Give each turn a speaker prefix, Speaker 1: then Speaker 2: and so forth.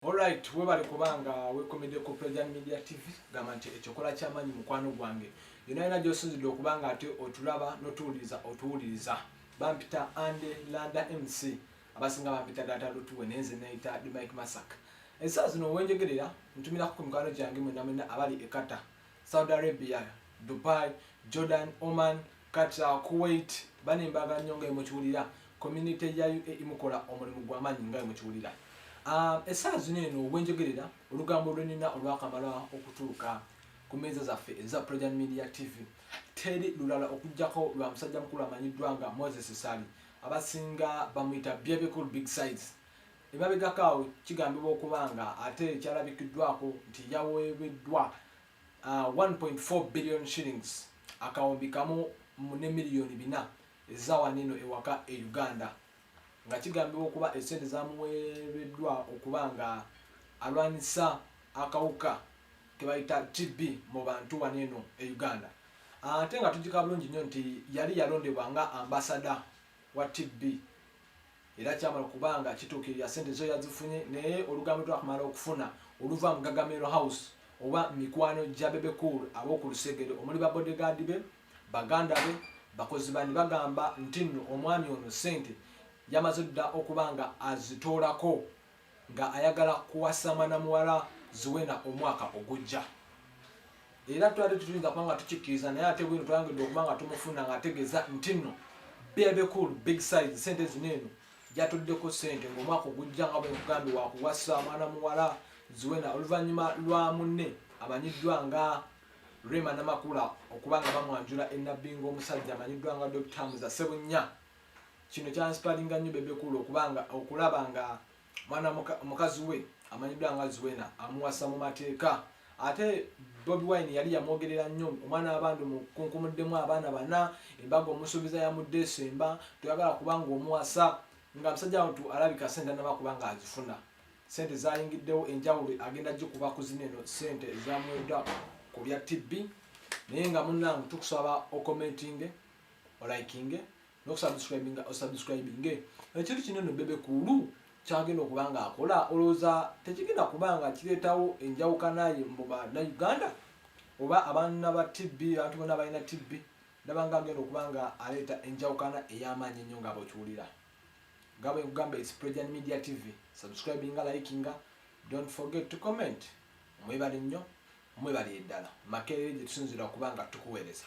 Speaker 1: Alright, webale kubanga wekomedde ku President Media TV gamba nti ekyokola kyamanyi mukwano gwange. Yona gy'osinzidde okubanga ate otulaba otuwuliriza. Bampita Ande Landa MC. Abasinga bampita Data Lutuwe nenze neyita Mike Masaka. Ensaa zino wenjogerera ntumira ku mikwano gyange mwena abali ekata. Saudi Arabia, Dubai, Jordan, Oman, Qatar, Kuwait, bane mbaga nnyo nga mukiwulira. Community ya UAE mukola omulimu gw'amanyi nga mukiwulira. Essaa zino eno wenjogerera olugambo lwenina olwakamala okutuuka ku meeza zaffe eza President Media TV. Teri lulala okujjako lwa musajja mukulu amanyiddwa nga Moses Sali. Abasinga bamuyita Bebekul Big Size. Emabegakaawo kigambibwa okubanga ate kyalabikiddwako nti yaweebeddwa 1.4 billion shillings akawumbi kamu ne miliyoni 4 ezawanino ewaka e Uganda. Nga kigambibwa okuba esente zamuweebeddwa okubanga alwanisa akawuka ke bayita TB mu bantu waneno e Uganda. Ate nga tujika bulungi nnyo nti yali yalondebwa nga ambassador wa TB. Era kyamala kubanga kituukirira sente zo yazifunye naye olugambo twakumala okufuna oluva mu Gagamero House oba mikwano gya Bebekul ab'oku Lusegere omuli ba bodyguard be, baganda be, bakozi bani bagamba nti nno omwami ono sente yamaze dda okubanga azitoolako nga ayagala kuwasa mwana muwala Zuwena omwaka ogujja. Era twali tuyinza kubanga tukikkiriza naye ate bwino twayongedde okubanga tumufuna nga ategeeza nti nno Bebekul Big Size sente zino eno gyatuddeko sente ng'omwaka ogujja nga bwe nkugambye wa kuwasa mwana muwala Zuwena oluvannyuma lwa munne amanyiddwa nga Rema Namakula okubanga bamwanjula ennabbi ng'omusajja amanyiddwa nga Dr. Muza Sebunya. Kino kyansipalinga nnyo Bebekul okubanga okulaba nga mwana mukazi we amanyiddwa nga Zuwena amuwasa mu mateeka. Ate Bobi Wine yali yamwogerera nnyo omwana w'abantu mukunkumuddemu abaana bana embaga omusuubiza ya mu Desemba tuyagala kubanga omuwasa nga musajja wantu alabika sente nabakubanga azifuna. Sente zayingiddewo enjawulo agenda gikuba ku zino eno sente ezamuweddwa ku bya TB naye nga munnange tukusaba okomentinge olikinge n'okusubscribinge ekintu kino eno Bebekul kyagenda okubanga akola olowooza tekigenda kubanga kireetawo enjawukanaye mu Bannayuganda oba abaana ba TB abantu bonna balina TB ndabanga agenda okubanga aleeta enjawukana ey'amaanyi ennyo nga bw'okiwulira. Nga bwe nkugamba it's President Media TV. Subscribinga, likinga, don't forget to comment. Mwebale nnyo, mwebale eddala. Makerere gye tusinzira okubanga tukuweereza.